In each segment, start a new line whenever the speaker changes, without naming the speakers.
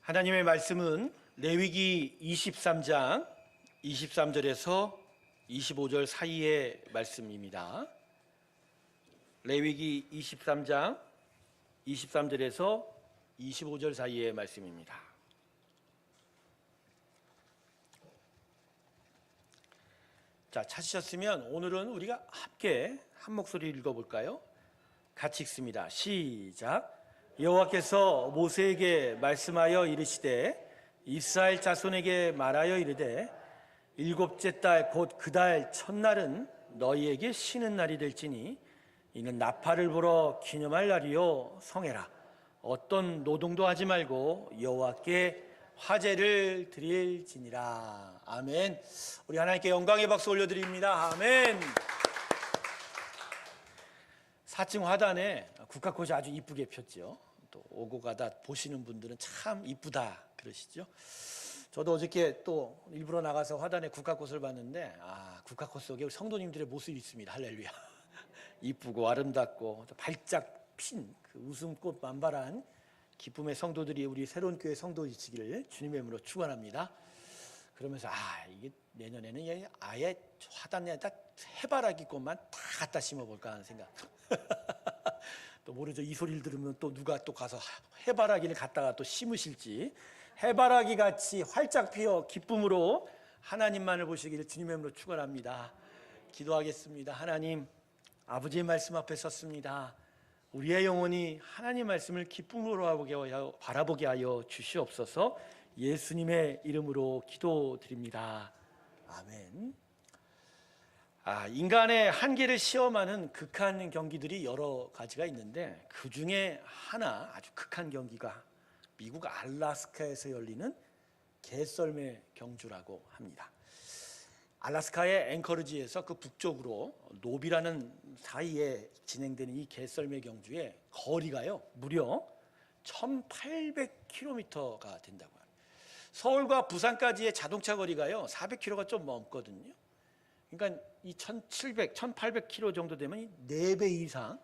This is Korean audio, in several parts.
하나님의 말씀은 레위기 23장 23절에서 25절 사이의 말씀입니다. 레위기 23장 23절에서 25절 사이의 말씀입니다. 자, 찾으셨으면 오늘은 우리가 함께 한 목소리 읽어볼까요? 같이 읽습니다. 시작. 여호와께서 모세에게 말씀하여 이르시되 이스라엘 자손에게 말하여 이르되 일곱째 달 곧 그 달 첫날은 너희에게 쉬는 날이 될지니 이는 나팔을 불어 기념할 날이요 성회라. 어떤 노동도 하지 말고 여호와께 화제를 드릴지니라. 아멘. 우리 하나님께 영광의 박수 올려드립니다. 아멘. 4층 화단에 국화꽃이 아주 이쁘게 폈죠. 또 오고 가다 보시는 분들은 참 이쁘다 그러시죠. 저도 어저께 또 일부러 나가서 화단에 국화꽃을 봤는데 국화꽃 속에 우리 성도님들의 모습이 있습니다. 할렐루야. 이쁘고 아름답고 발짝 핀 그 웃음꽃 만발한 기쁨의 성도들이 우리 새로운 교회 성도이시기를 주님의 이름으로 축원합니다. 그러면서 이게 내년에는 아예 화단에다 해바라기 꽃만 다 갖다 심어볼까 하는 생각. 또 모르죠. 이 소리를 들으면 또 누가 또 가서 해바라기를 갖다가 또 심으실지. 해바라기 같이 활짝 피어 기쁨으로 하나님만을 보시기를 주님의 이름으로 축원합니다. 기도하겠습니다. 하나님, 아버지의 말씀 앞에 섰습니다. 우리의 영혼이 하나님 말씀을 기쁨으로 바라보게 하여 주시옵소서. 예수님의 이름으로 기도드립니다. 아멘. 인간의 한계를 시험하는 극한 경기들이 여러 가지가 있는데 그 중에 하나 아주 극한 경기가 미국 알래스카에서 열리는 개썰매 경주라고 합니다. 알래스카의 앵커리지에서 그 북쪽으로 노비라는 사이에 진행되는 이 개썰매 경주의 거리가요 무려 1800km가 된다고 합니다. 서울과 부산까지의 자동차 거리가요 400km가 좀 넘거든요. 그러니까 이 1800km 정도 되면 4배 이상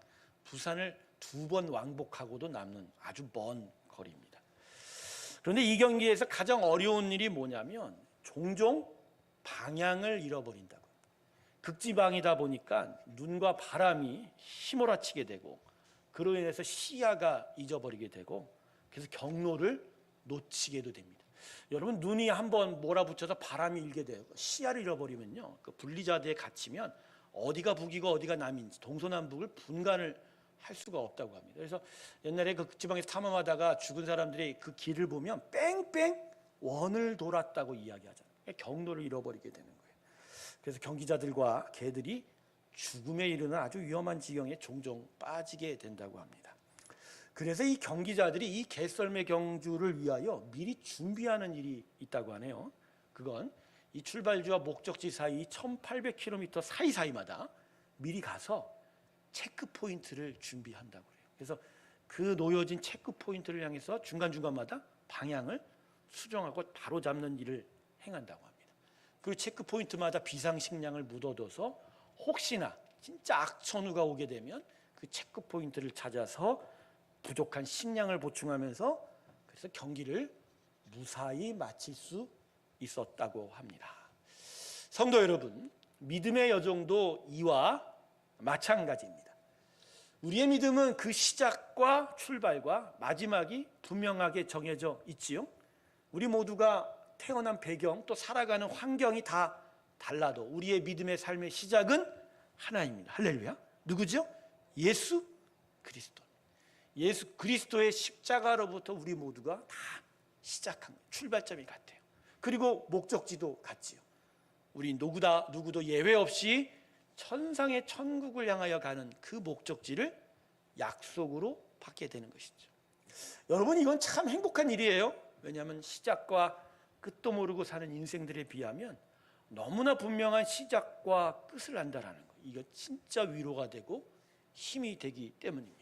부산을 2번 왕복하고도 남는 아주 먼 거리입니다. 그런데 이 경기에서 가장 어려운 일이 뭐냐면 종종 방향을 잃어버린다고. 극지방이다 보니까 눈과 바람이 휘몰아치게 되고 그로 인해서 시야가 잊어버리게 되고 그래서 경로를 놓치게도 됩니다. 여러분, 눈이 한번 몰아붙여서 바람이 일게 되고 시야를 잃어버리면요 그 분리자드에 갇히면 어디가 북이고 어디가 남인지 동서남북을 분간을 할 수가 없다고 합니다. 그래서 옛날에 그 지방에서 탐험하다가 죽은 사람들이 그 길을 보면 뺑뺑 원을 돌았다고 이야기하잖아요. 경로를 잃어버리게 되는 거예요. 그래서 경기자들과 개들이 죽음에 이르는 아주 위험한 지경에 종종 빠지게 된다고 합니다. 그래서 이 경기자들이 이 개썰매 경주를 위하여 미리 준비하는 일이 있다고 하네요. 그건 이 출발지와 목적지 사이 1800km 사이사이마다 미리 가서 체크 포인트를 준비한다고 해요. 그래서 그 놓여진 체크 포인트를 향해서 중간중간마다 방향을 수정하고 바로잡는 일을 행한다고 합니다. 그 체크 포인트마다 비상식량을 묻어둬서 혹시나 진짜 악천후가 오게 되면 그 체크 포인트를 찾아서 부족한 식량을 보충하면서 그래서 경기를 무사히 마칠 수 있었다고 합니다. 성도 여러분, 믿음의 여정도 이와 마찬가지입니다. 우리의 믿음은 그 시작과 출발과 마지막이 분명하게 정해져 있지요. 우리 모두가 태어난 배경 또 살아가는 환경이 다 달라도 우리의 믿음의 삶의 시작은 하나입니다. 할렐루야. 누구죠? 예수 그리스도. 예수 그리스도의 십자가로부터 우리 모두가 다 시작한 출발점이 같아요. 그리고 목적지도 같지요. 우리 누구도 예외 없이 천상의 천국을 향하여 가는 그 목적지를 약속으로 받게 되는 것이죠. 여러분, 이건 참 행복한 일이에요. 왜냐하면 시작과 끝도 모르고 사는 인생들에 비하면 너무나 분명한 시작과 끝을 안다라는 거. 이거 진짜 위로가 되고 힘이 되기 때문입니다.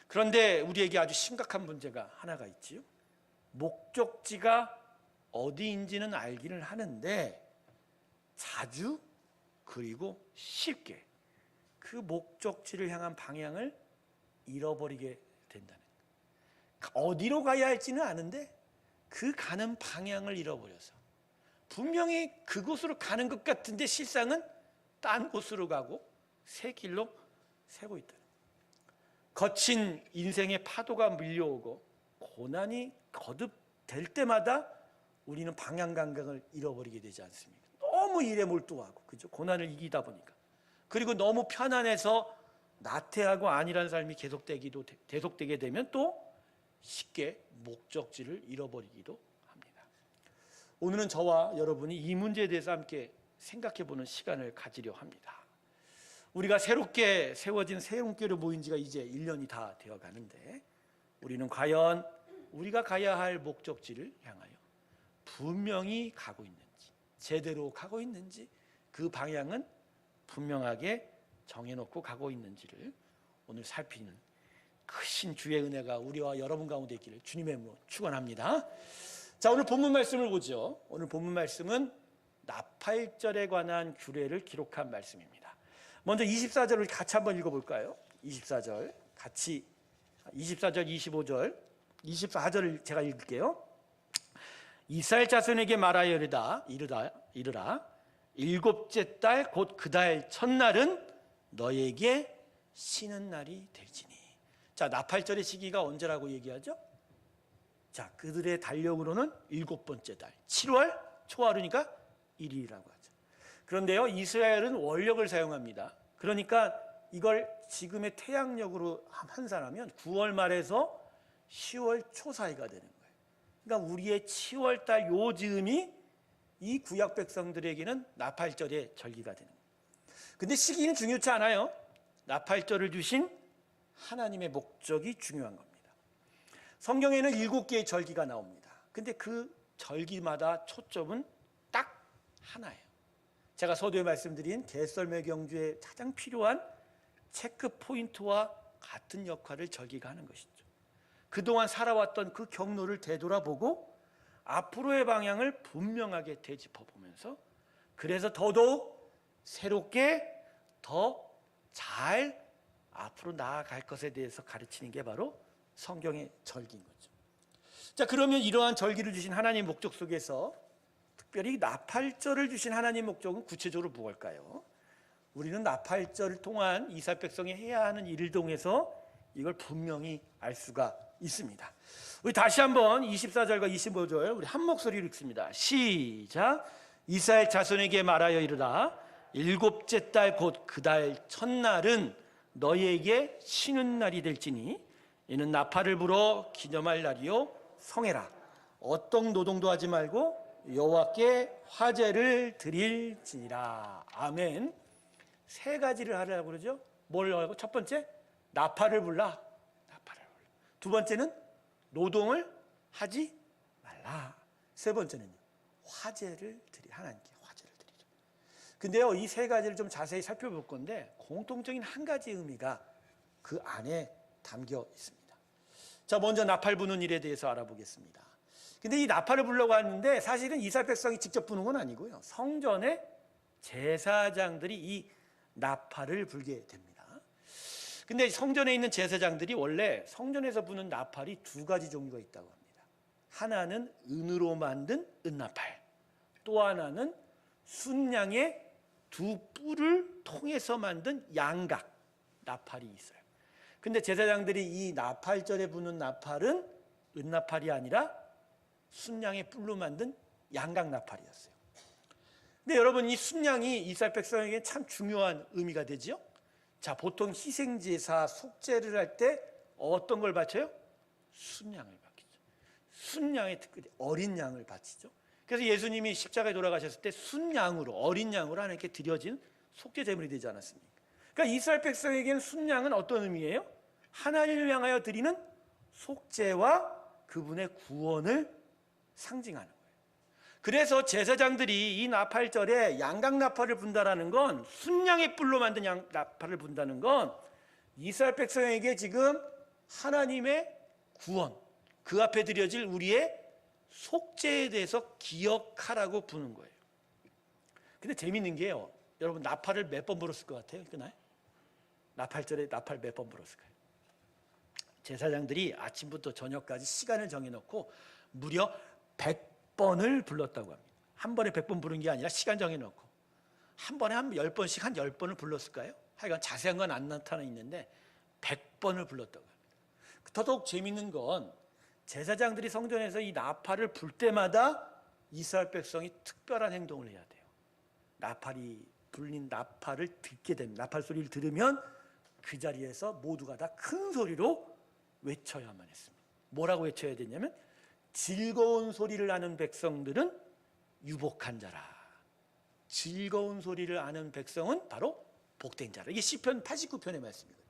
그런데 우리에게 아주 심각한 문제가 하나가 있지요. 목적지가 어디인지는 알기는 하는데 자주 그리고 쉽게 그 목적지를 향한 방향을 잃어버리게 된다는 거예요. 어디로 가야 할지는 아는데 그 가는 방향을 잃어버려서 분명히 그곳으로 가는 것 같은데 실상은 딴 곳으로 가고 새 길로 새고 있다. 거친 인생의 파도가 밀려오고 고난이 거듭될 때마다 우리는 방향 감각을 잃어버리게 되지 않습니까? 너무 일에 몰두하고, 그죠? 고난을 이기다 보니까. 그리고 너무 편안해서 나태하고 안일한 삶이 계속되게 되면 또 쉽게 목적지를 잃어버리기도 합니다. 오늘은 저와 여러분이 이 문제에 대해서 함께 생각해 보는 시간을 가지려 합니다. 우리가 새롭게 세워진 새롬교회로 모인 지가 이제 1년이 다 되어 가는데 우리는 과연 우리가 가야 할 목적지를 향하여 분명히 가고 있는지, 제대로 가고 있는지, 그 방향은 분명하게 정해놓고 가고 있는지를 오늘 살피는 크신 주의 은혜가 우리와 여러분 가운데 있기를 주님의 이름으로 축원합니다. 자, 오늘 본문 말씀을 보죠. 오늘 본문 말씀은 나팔절에 관한 규례를 기록한 말씀입니다. 먼저 24절을 같이 한번 읽어볼까요? 24절 같이 24절 25절 24절을 제가 읽을게요. 이스라엘 자손에게 말하여 이르라 일곱째 달 곧 그 달 첫날은 너에게 쉬는 날이 될지니. 자, 나팔절의 시기가 언제라고 얘기하죠? 자, 그들의 달력으로는 일곱 번째 달 7월 초하루니까 1일이라고 하죠. 그런데요, 이스라엘은 월력을 사용합니다. 그러니까 이걸 지금의 태양력으로 환산하면 9월 말에서 10월 초 사이가 되는 거예요. 그러니까 우리의 10월 달 요 즈음이 이 구약 백성들에게는 나팔절의 절기가 되는 거예요. 근데 시기는 중요치 않아요. 나팔절을 주신 하나님의 목적이 중요한 겁니다. 성경에는 7개의 절기가 나옵니다. 근데 그 절기마다 초점은 딱 하나예요. 제가 서두에 말씀드린 개썰매 경주에 가장 필요한 체크 포인트와 같은 역할을 절기가 하는 것이죠. 그동안 살아왔던 그 경로를 되돌아보고 앞으로의 방향을 분명하게 되짚어보면서 그래서 더더욱 새롭게 더 잘 앞으로 나아갈 것에 대해서 가르치는 게 바로 성경의 절기인 거죠. 자, 그러면 이러한 절기를 주신 하나님의 목적 속에서 특별히 나팔절을 주신 하나님의 목적은 구체적으로 무엇일까요? 우리는 나팔절을 통한 이스라엘 백성이 해야 하는 일을 통해서 이걸 분명히 알 수가 있습니다. 우리 다시 한번 24절과 25절 우리 한 목소리로 읽습니다. 시작. 이스라엘 자손에게 말하여 이르라 일곱째 달 곧 그 달 첫날은 너희에게 쉬는 날이 될지니 이는 나팔을 불어 기념할 날이요 성회라. 어떤 노동도 하지 말고 여호와께 화제를 드릴지니라. 아멘. 세 가지를 하려고 그러죠. 뭘 하고? 첫 번째, 나팔을 불라. 두 번째는 노동을 하지 말라. 세 번째는요, 화제를 하나님께 화제를 드리라. 근데요, 이 세 가지를 좀 자세히 살펴볼 건데 공통적인 한 가지 의미가 그 안에 담겨 있습니다. 자, 먼저 나팔 부는 일에 대해서 알아보겠습니다. 근데 이 나팔을 불려고 하는데 사실은 이스라엘 백성이 직접 부는 건 아니고요, 성전의 제사장들이 이 나팔을 불게 됩니다. 근데 성전에 있는 제사장들이 원래 성전에서 부는 나팔이 두 가지 종류가 있다고 합니다. 하나는 은으로 만든 은나팔, 또 하나는 순양의 두 뿔을 통해서 만든 양각 나팔이 있어요. 근데 제사장들이 이 나팔절에 부는 나팔은 은나팔이 아니라 순양의 뿔로 만든 양각 나팔이었어요. 근데 여러분, 이 순양이 이스라엘 백성에게 참 중요한 의미가 되죠. 자, 보통 희생제사, 속죄를 할 때 어떤 걸 바쳐요? 순양을 바치죠. 순양의 특별히 어린 양을 바치죠. 그래서 예수님이 십자가에 돌아가셨을 때 순양으로, 어린 양으로 하나님께 드려진 속죄 제물이 되지 않았습니까? 그러니까 이스라엘 백성에게는 순양은 어떤 의미예요? 하나님을 향하여 드리는 속죄와 그분의 구원을 상징하는 거예요. 그래서 제사장들이 이 나팔절에 양각 나팔을 분다라는 건, 순양의 뿔로 만든 나팔을 분다는 건 이스라엘 백성에게 지금 하나님의 구원, 그 앞에 드려질 우리의 속죄에 대해서 기억하라고 부는 거예요. 근데 재밌는 게요, 여러분 나팔을 몇 번 불었을 것 같아요? 그날 나팔절에 나팔 몇 번 불었을까요? 제사장들이 아침부터 저녁까지 시간을 정해놓고 무려 100번을 불렀다고 합니다. 한 번에 100번 부른 게 아니라 시간 정해놓고 한 번에 한 10번씩 한 10번을 불렀을까요? 하여간 자세한 건 안 나타나 있는데 100번을 불렀다고 합니다. 더더욱 재밌는 건 제사장들이 성전에서 이 나팔을 불 때마다 이스라엘 백성이 특별한 행동을 해야 돼요. 나팔이 불린 나팔을 듣게 됩니다. 나팔 소리를 들으면 그 자리에서 모두가 다 큰 소리로 외쳐야만 했습니다. 뭐라고 외쳐야 되냐면 즐거운 소리를 아는 백성들은 유복한 자라. 즐거운 소리를 아는 백성은 바로 복된 자라. 이게 시편 89편의 말씀이거든요.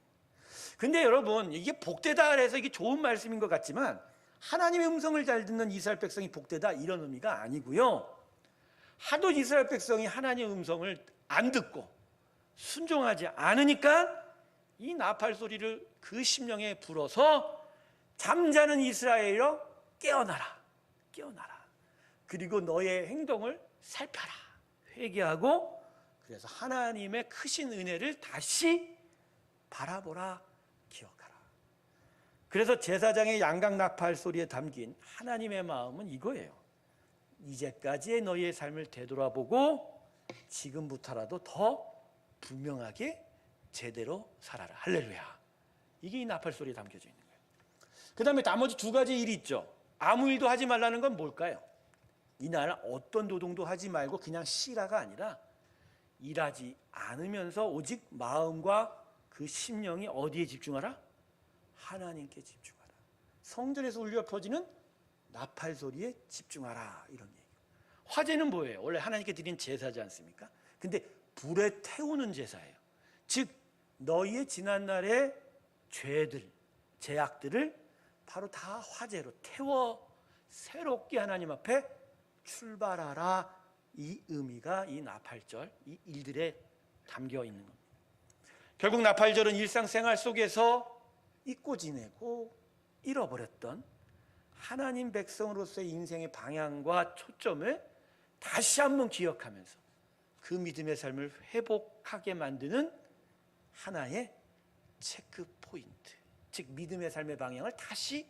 근데 여러분, 이게 복되다 해서 이게 좋은 말씀인 것 같지만 하나님의 음성을 잘 듣는 이스라엘 백성이 복되다 이런 의미가 아니고요. 하도 이스라엘 백성이 하나님의 음성을 안 듣고 순종하지 않으니까 이 나팔 소리를 그 심령에 불어서 잠자는 이스라엘여 깨어나라, 깨어나라. 그리고 너의 행동을 살펴라, 회개하고 그래서 하나님의 크신 은혜를 다시 바라보라, 기억하라. 그래서 제사장의 양각 나팔 소리에 담긴 하나님의 마음은 이거예요. 이제까지의 너희의 삶을 되돌아보고 지금부터라도 더 분명하게 제대로 살아라. 할렐루야. 이게 이 나팔 소리에 담겨져 있는 거예요. 그 다음에 나머지 두 가지 일이 있죠. 아무 일도 하지 말라는 건 뭘까요? 이날 어떤 노동도 하지 말고 그냥 쉬라가 아니라 일하지 않으면서 오직 마음과 그 심령이 어디에 집중하라? 하나님께 집중하라. 성전에서 울려 퍼지는 나팔 소리에 집중하라, 이런 얘기예요. 화제는 뭐예요? 원래 하나님께 드린 제사지 않습니까? 근데 불에 태우는 제사예요. 즉 너희의 지난날의 죄들, 죄악들을 바로 다 화제로 태워 새롭게 하나님 앞에 출발하라, 이 의미가 이 나팔절, 이 일들에 담겨 있는 겁니다. 결국 나팔절은 일상생활 속에서 잊고 지내고 잃어버렸던 하나님 백성으로서의 인생의 방향과 초점을 다시 한번 기억하면서 그 믿음의 삶을 회복하게 만드는 하나의 체크 포인트, 즉 믿음의 삶의 방향을 다시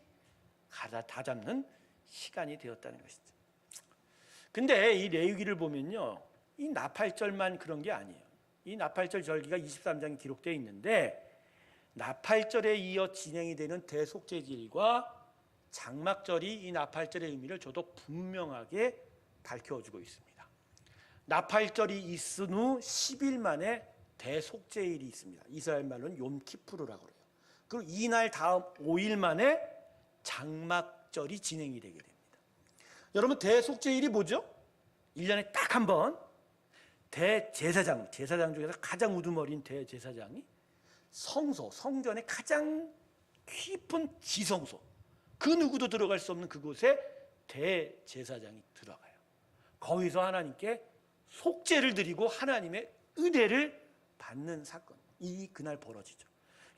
다잡는 시간이 되었다는 것이죠. 근데 이 레위기를 보면요, 이 나팔절만 그런 게 아니에요. 이 나팔절 절기가 23장에 기록되어 있는데 나팔절에 이어 진행이 되는 대속죄질과 장막절이 이 나팔절의 의미를 저도 분명하게 밝혀주고 있습니다. 나팔절이 있은 후 10일 만에 대속죄일이 있습니다. 이스라엘 말로는 욤키푸르라고 그래요. 그리고 이날 다음 5일 만에 장막절이 진행이 되게 됩니다. 여러분, 대속죄일이 뭐죠? 1년에 딱 한 번 대제사장, 제사장 중에서 가장 우두머리인 대제사장이 성소, 성전의 가장 깊은 지성소, 그 누구도 들어갈 수 없는 그곳에 대제사장이 들어가요. 거기서 하나님께 속죄를 드리고 하나님의 은혜를 받는 사건이 그날 벌어지죠.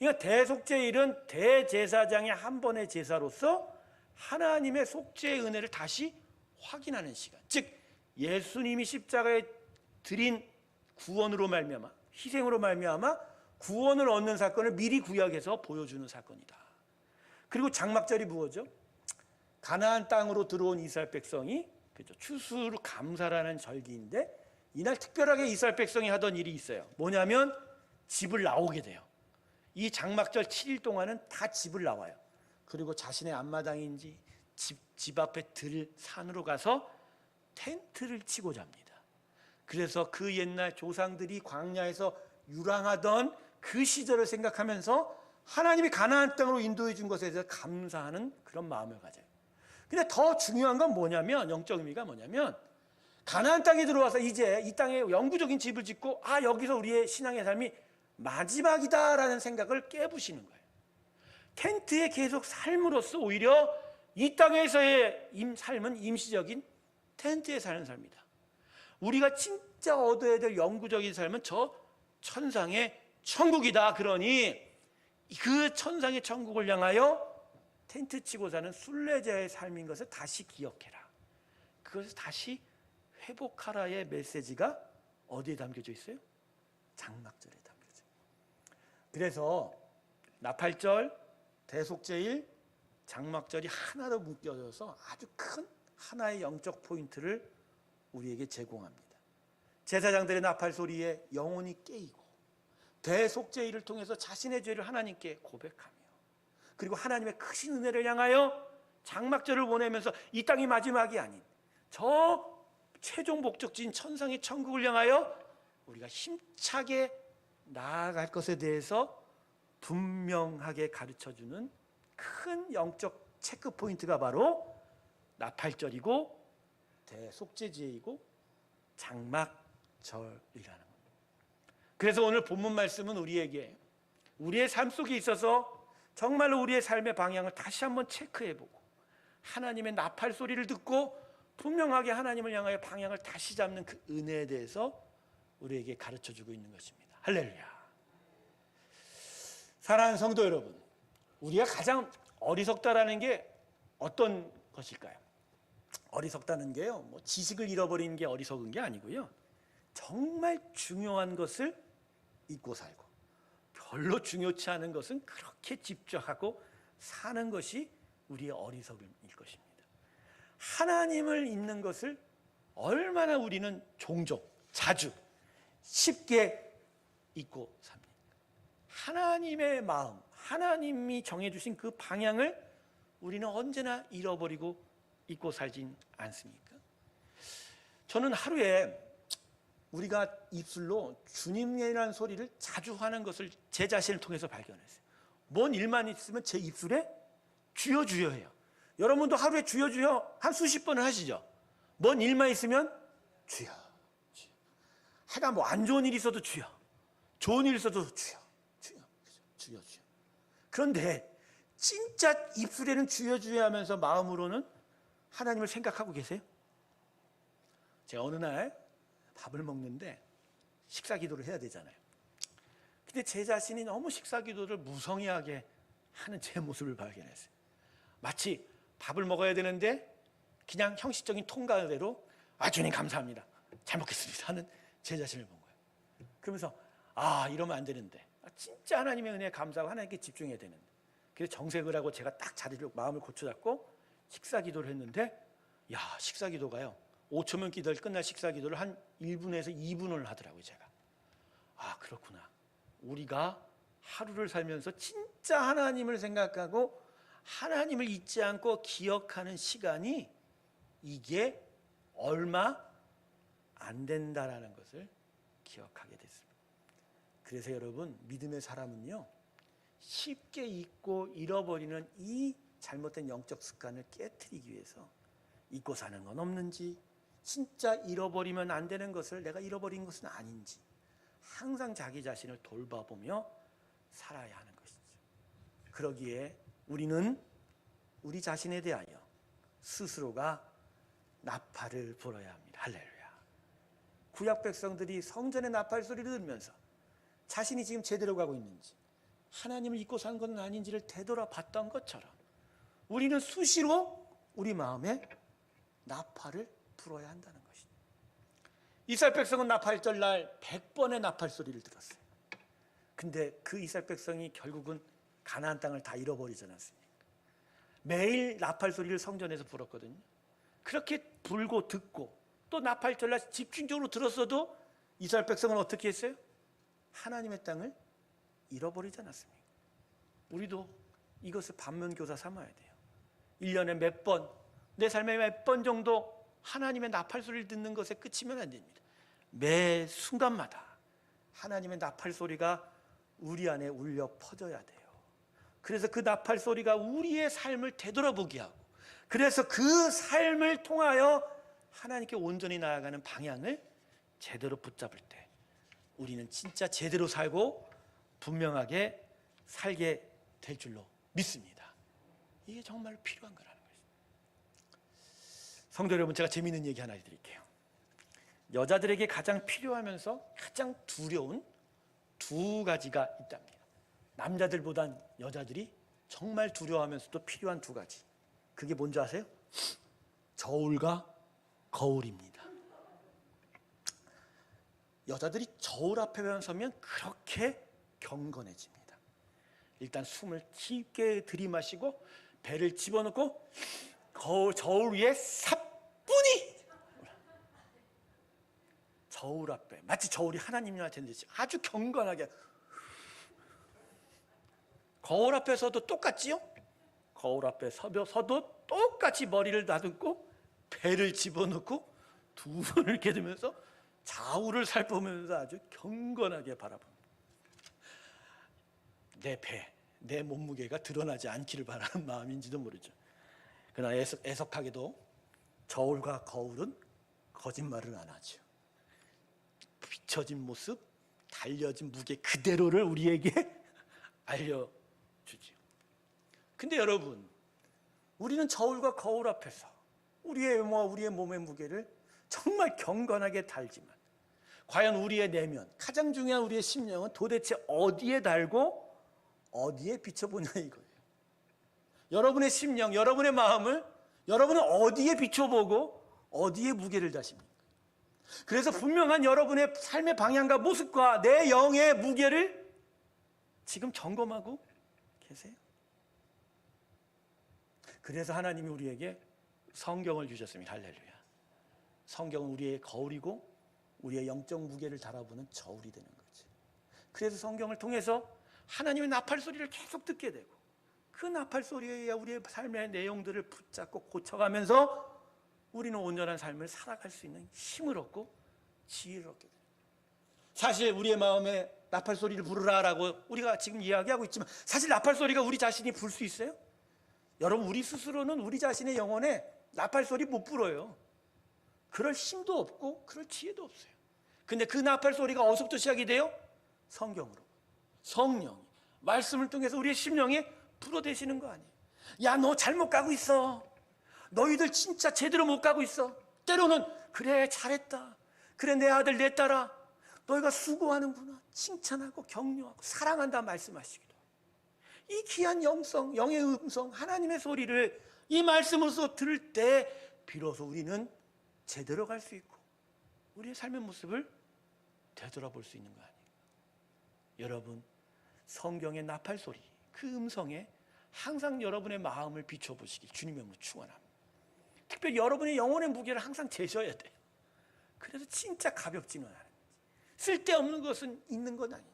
그러니까 대속죄일은 대제사장의 한 번의 제사로서 하나님의 속죄의 은혜를 다시 확인하는 시간, 즉 예수님이 십자가에 드린 구원으로 말미암아, 희생으로 말미암아 구원을 얻는 사건을 미리 구약해서 보여주는 사건이다. 그리고 장막절이 무엇이죠? 가나안 땅으로 들어온 이스라엘 백성이 추수를 감사라는 절기인데 이날 특별하게 이스라엘 백성이 하던 일이 있어요. 뭐냐면 집을 나오게 돼요. 이 장막절 7일 동안은 다 집을 나와요. 그리고 자신의 앞마당인지 집 앞에 산으로 가서 텐트를 치고 잡니다. 그래서 그 옛날 조상들이 광야에서 유랑하던 그 시절을 생각하면서 하나님이 가나안 땅으로 인도해 준 것에 대해서 감사하는 그런 마음을 가져요. 근데 더 중요한 건 뭐냐면, 영적 의미가 뭐냐면 가나안 땅에 들어와서 이제 이 땅에 영구적인 집을 짓고 여기서 우리의 신앙의 삶이 마지막이다라는 생각을 깨부시는 거예요. 텐트에 계속 삶으로써 오히려 이 땅에서의 삶은 임시적인 텐트에 사는 삶이다. 우리가 진짜 얻어야 될 영구적인 삶은 저 천상의 천국이다. 그러니 그 천상의 천국을 향하여 텐트 치고 사는 순례자의 삶인 것을 다시 기억해라. 그것을 다시 회복하라의 메시지가 어디에 담겨져 있어요? 장막절에 담겨져 있어요. 그래서 나팔절, 대속죄일, 장막절이 하나로 묶여져서 아주 큰 하나의 영적 포인트를 우리에게 제공합니다. 제사장들의 나팔 소리에 영혼이 깨이고 대속죄일을 통해서 자신의 죄를 하나님께 고백하며 그리고 하나님의 크신 은혜를 향하여 장막절을 보내면서 이 땅이 마지막이 아닌 저 최종 목적지인 천상의 천국을 향하여 우리가 힘차게 나아갈 것에 대해서 분명하게 가르쳐주는 큰 영적 체크 포인트가 바로 나팔절이고 대속죄제이고 장막절이라는 겁니다. 그래서 오늘 본문 말씀은 우리에게 우리의 삶 속에 있어서 정말로 우리의 삶의 방향을 다시 한번 체크해보고 하나님의 나팔 소리를 듣고 분명하게 하나님을 향하여 방향을 다시 잡는 그 은혜에 대해서 우리에게 가르쳐주고 있는 것입니다. 할렐루야. 사랑하는 성도 여러분, 우리가 가장 어리석다라는 게 어떤 것일까요? 어리석다는 게요, 뭐 지식을 잃어버리는 게 어리석은 게 아니고요, 정말 중요한 것을 잊고 살고 별로 중요치 않은 것은 그렇게 집착하고 사는 것이 우리의 어리석음일 것입니다. 하나님을 잊는 것을 얼마나 우리는 종종, 자주, 쉽게 잊고 삽니다. 하나님의 마음, 하나님이 정해주신 그 방향을 우리는 언제나 잃어버리고 잊고 살진 않습니까? 저는 하루에 우리가 입술로 주님이라는 소리를 자주 하는 것을 제 자신을 통해서 발견했어요. 뭔 일만 있으면 제 입술에 주여 주여 해요. 여러분도 하루에 주여 주여 한 수십 번을 하시죠? 뭔 일만 있으면 주여 주여. 하여간 뭐 안 좋은 일이 있어도 주여, 좋은 일이 있어도 주여 주여 주여 주여. 그런데 진짜 입술에는 주여 주여 하면서 마음으로는 하나님을 생각하고 계세요? 제가 어느 날 밥을 먹는데 식사 기도를 해야 되잖아요. 근데 제 자신이 너무 식사 기도를 무성의하게 하는 제 모습을 발견했어요. 마치 밥을 먹어야 되는데 그냥 형식적인 통과대로 주님 감사합니다, 잘 먹겠습니다 하는 제 자신을 본 거예요. 그러면서 이러면 안 되는데, 진짜 하나님의 은혜에 감사하고 하나님께 집중해야 되는데, 그래서 정색을 하고 제가 딱 자리를 마음을 고쳐잡고 식사 기도를 했는데, 식사 기도가요 5초면 기도를 끝날 식사 기도를 한 1분에서 2분을 하더라고요. 제가 그렇구나, 우리가 하루를 살면서 진짜 하나님을 생각하고 하나님을 잊지 않고 기억하는 시간이 이게 얼마 안 된다라는 것을 기억하게 됐습니다. 그래서 여러분, 믿음의 사람은요, 쉽게 잊고 잃어버리는 이 잘못된 영적 습관을 깨트리기 위해서 잊고 사는 건 없는지, 진짜 잃어버리면 안 되는 것을 내가 잃어버린 것은 아닌지 항상 자기 자신을 돌봐보며 살아야 하는 것이죠. 그러기에 우리는 우리 자신에 대하여 스스로가 나팔을 불어야 합니다. 할렐루야. 구약 백성들이 성전의 나팔 소리를 들으면서 자신이 지금 제대로 가고 있는지, 하나님을 잊고 사는 것은 아닌지를 되돌아봤던 것처럼 우리는 수시로 우리 마음에 나팔을 불어야 한다는 것이죠. 이스라엘 백성은 나팔절 날 100번의 나팔 소리를 들었어요. 근데 그 이스라엘 백성이 결국은 가나안 땅을 다 잃어버리지 않았습니까? 매일 나팔 소리를 성전에서 불었거든요. 그렇게 불고 듣고 또 나팔절 날 집중적으로 들었어도 이스라엘 백성은 어떻게 했어요? 하나님의 땅을 잃어버리지 않았습니까? 우리도 이것을 반면교사 삼아야 돼요. 1년에 몇 번, 내 삶에 몇 번 정도 하나님의 나팔 소리를 듣는 것에 그치면 안 됩니다. 매 순간마다 하나님의 나팔 소리가 우리 안에 울려 퍼져야 돼요. 그래서 그 나팔 소리가 우리의 삶을 되돌아보게 하고, 그래서 그 삶을 통하여 하나님께 온전히 나아가는 방향을 제대로 붙잡을 때 우리는 진짜 제대로 살고 분명하게 살게 될 줄로 믿습니다. 이게 정말 필요한 거라는 거죠. 성도 여러분, 제가 재미있는 얘기 하나 해드릴게요. 여자들에게 가장 필요하면서 가장 두려운 두 가지가 있답니다. 남자들보단 여자들이 정말 두려워하면서도 필요한 두 가지. 그게 뭔지 아세요? 저울과 거울입니다. 여자들이 저울 앞에 서면 그렇게 경건해집니다. 일단 숨을 깊게 들이마시고 배를 집어넣고 저울 위에 삽 저울 앞에, 마치 저울이 하나님한테 듯이 아주 경건하게, 거울 앞에 서도 똑같지요? 거울 앞에 서도 똑같이 머리를 다듬고 배를 집어넣고 두 손을 이렇게 들면서 좌우를 살펴보면서 아주 경건하게 바라봅니다. 내 배, 내 몸무게가 드러나지 않기를 바라는 마음인지도 모르죠. 그러나 애석하게도 저울과 거울은 거짓말을 안 하죠. 비춰진 모습, 달려진 무게 그대로를 우리에게 알려주죠. 근데 여러분, 우리는 저울과 거울 앞에서 우리의 몸의 무게를 정말 경건하게 달지만 과연 우리의 내면, 가장 중요한 우리의 심령은 도대체 어디에 달고 어디에 비춰보냐 이거예요. 여러분의 심령, 여러분의 마음을 여러분은 어디에 비춰보고 어디에 무게를 다십니까? 그래서 분명한 여러분의 삶의 방향과 모습과 내 영의 무게를 지금 점검하고 계세요? 그래서 하나님이 우리에게 성경을 주셨습니다. 할렐루야. 성경은 우리의 거울이고 우리의 영적 무게를 달아보는 저울이 되는 거지. 그래서 성경을 통해서 하나님의 나팔 소리를 계속 듣게 되고 그 나팔 소리에 우리의 삶의 내용들을 붙잡고 고쳐가면서 우리는 온전한 삶을 살아갈 수 있는 힘을 얻고 지혜를 얻게 됩니다. 사실 우리의 마음에 나팔 소리를 부르라라고 우리가 지금 이야기하고 있지만 사실 나팔 소리가 우리 자신이 불 수 있어요? 여러분, 우리 스스로는 우리 자신의 영혼에 나팔 소리 못 불어요. 그럴 힘도 없고 그럴 지혜도 없어요. 근데 그 나팔 소리가 어디서부터 시작이 돼요? 성경으로. 성령이 말씀을 통해서 우리의 심령에 불어대시는 거 아니에요. 야, 너 잘못 가고 있어. 너희들 진짜 제대로 못 가고 있어. 때로는 그래, 잘했다. 그래, 내 아들 내 딸아, 너희가 수고하는구나. 칭찬하고 격려하고 사랑한다 말씀하시기도. 이 귀한 영성, 영의 음성, 하나님의 소리를 이 말씀으로서 들을 때 비로소 우리는 제대로 갈 수 있고 우리의 삶의 모습을 되돌아볼 수 있는 거 아니에요. 여러분, 성경의 나팔 소리, 그 음성에 항상 여러분의 마음을 비춰보시길 주님의 이름으로 축원합니다. 특별히 여러분의 영혼의 무게를 항상 재셔야 돼요. 그래서 진짜 가볍지는 않은지, 쓸데없는 것은 있는 건 아닌지,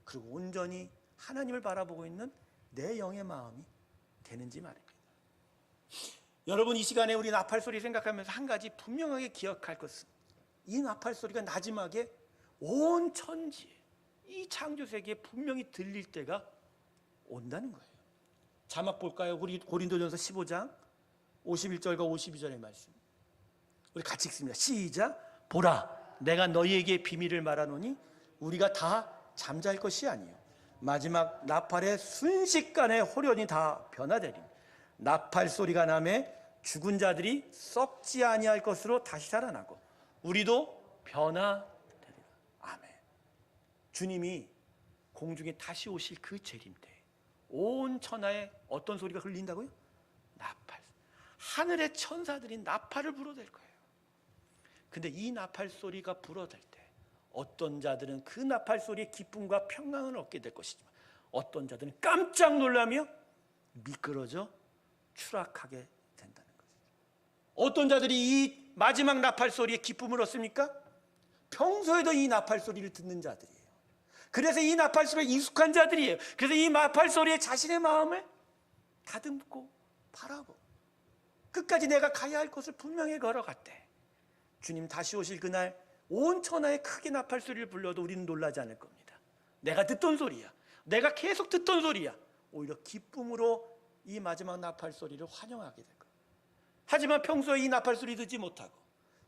그리고 온전히 하나님을 바라보고 있는 내 영의 마음이 되는지 말입니다. 여러분, 이 시간에 우리 나팔 소리 생각하면서 한 가지 분명하게 기억할 것은 이 나팔 소리가 마지막에 온 천지에 이 창조 세계에 분명히 들릴 때가 온다는 거예요. 자막 볼까요? 우리 고린도전서 15장 51절과 52절의 말씀. 우리 같이 읽습니다. 시작. 보라, 내가 너희에게 비밀을 말하노니 우리가 다 잠잘 것이 아니요 마지막 나팔의 순식간에 호련히 다 변화되리니 나팔 소리가 나매 죽은 자들이 썩지 아니할 것으로 다시 살아나고 우리도 변화되리라. 아멘. 주님이 공중에 다시 오실 그 재림때 온 천하에 어떤 소리가 흘린다고요? 나팔. 하늘의 천사들이 나팔을 불어댈 거예요. 근데 이 나팔 소리가 불어댈 때 어떤 자들은 그 나팔 소리의 기쁨과 평강을 얻게 될 것이지만 어떤 자들은 깜짝 놀라며 미끄러져 추락하게 된다는 거죠. 어떤 자들이 이 마지막 나팔 소리의 기쁨을 얻습니까? 평소에도 이 나팔 소리를 듣는 자들이에요. 그래서 이 나팔 소리에 익숙한 자들이에요. 그래서 이 나팔 소리에 자신의 마음을 다듬고 바라보고 끝까지 내가 가야 할 곳을 분명히 걸어갔대. 주님 다시 오실 그날 온 천하에 크게 나팔 소리를 불러도 우리는 놀라지 않을 겁니다. 내가 듣던 소리야. 내가 계속 듣던 소리야. 오히려 기쁨으로 이 마지막 나팔 소리를 환영하게 될 거예요. 하지만 평소에 이 나팔 소리 듣지 못하고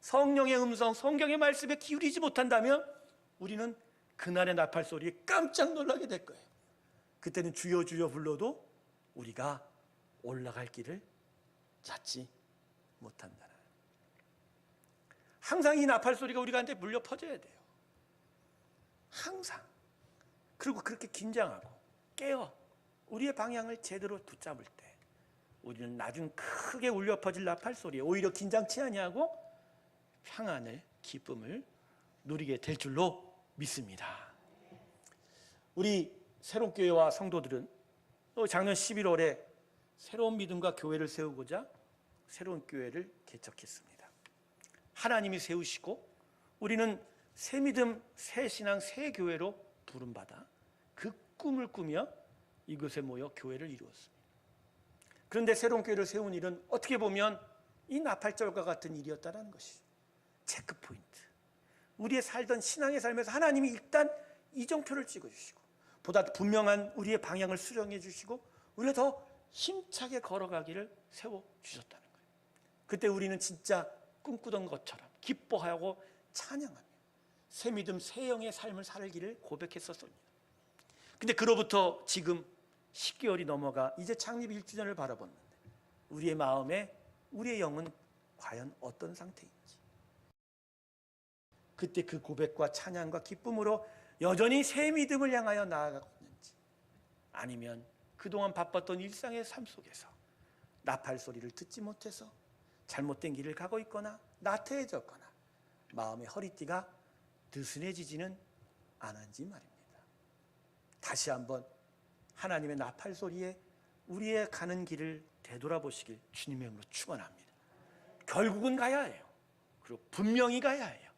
성령의 음성, 성경의 말씀에 기울이지 못한다면 우리는 그날의 나팔 소리에 깜짝 놀라게 될 거예요. 그때는 주여 주여 불러도 우리가 올라갈 길을 찾지 못한다. 항상 이 나팔 소리가 우리한테 물려 퍼져야 돼요. 항상. 그리고 그렇게 긴장하고 깨어 우리의 방향을 제대로 붙잡을 때 우리는 나중 크게 울려 퍼질 나팔 소리에 오히려 긴장치 아니하고 평안을, 기쁨을 누리게 될 줄로 믿습니다. 우리 새롭교회와 성도들은 작년 11월에 새로운 믿음과 교회를 세우고자 새로운 교회를 개척했습니다. 하나님이 세우시고 우리는 새 믿음, 새 신앙, 새 교회로 부름받아 그 꿈을 꾸며 이곳에 모여 교회를 이루었습니다. 그런데 새로운 교회를 세운 일은 어떻게 보면 이 나팔절과 같은 일이었다는 것이죠. 체크포인트. 우리의 살던 신앙의 삶에서 하나님이 일단 이정표를 찍어주시고 보다 분명한 우리의 방향을 수정해 주시고 우리가 더 힘차게 걸어가기를 세워주셨다는 거예요. 그때 우리는 진짜 꿈꾸던 것처럼 기뻐하고 찬양하며 새 믿음, 새 영의 삶을 살기를 고백했었습니다. 근데 그로부터 지금 10개월이 넘어가 이제 창립 1주년을 바라봤는데 우리의 마음에 우리의 영은 과연 어떤 상태인지, 그때 그 고백과 찬양과 기쁨으로 여전히 새 믿음을 향하여 나아가고 있는지, 아니면 그동안 바빴던 일상의 삶 속에서 나팔 소리를 듣지 못해서 잘못된 길을 가고 있거나 나태해졌거나 마음의 허리띠가 느슨해지지는 않은지 말입니다. 다시 한번 하나님의 나팔 소리에 우리의 가는 길을 되돌아보시길 주님의 이름으로 축원합니다. 결국은 가야 해요. 그리고 분명히 가야 해요.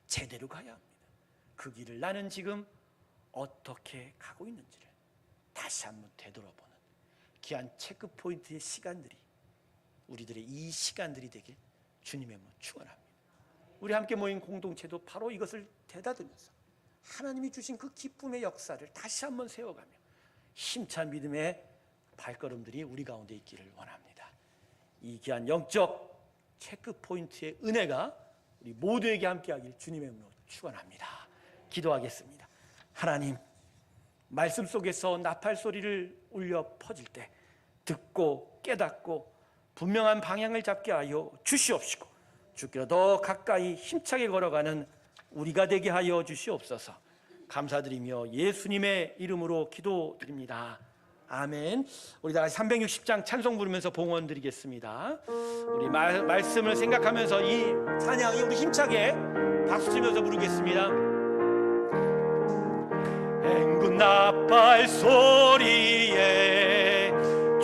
제대로 가야 합니다. 그 길을 나는 지금 어떻게 가고 있는지를 다시 한번 되돌아보는 귀한 체크포인트의 시간들이 우리들의 이 시간들이 되길 주님의 이름으로 축원합니다. 우리 함께 모인 공동체도 바로 이것을 되다듬면서 하나님이 주신 그 기쁨의 역사를 다시 한번 세워가며 힘찬 믿음의 발걸음들이 우리 가운데 있기를 원합니다. 이 귀한 영적 체크포인트의 은혜가 우리 모두에게 함께하길 주님의 이름으로 축원합니다. 기도하겠습니다. 하나님, 말씀 속에서 나팔 소리를 울려 퍼질 때 듣고 깨닫고 분명한 방향을 잡게 하여 주시옵시고 주께로 더 가까이 힘차게 걸어가는 우리가 되게 하여 주시옵소서. 감사드리며 예수님의 이름으로 기도드립니다. 아멘. 우리 다 같이 360장 찬송 부르면서 봉헌 드리겠습니다. 우리 말씀을 생각하면서 이 찬양이 우리 힘차게 박수 치면서 부르겠습니다. 행군 나팔 소리에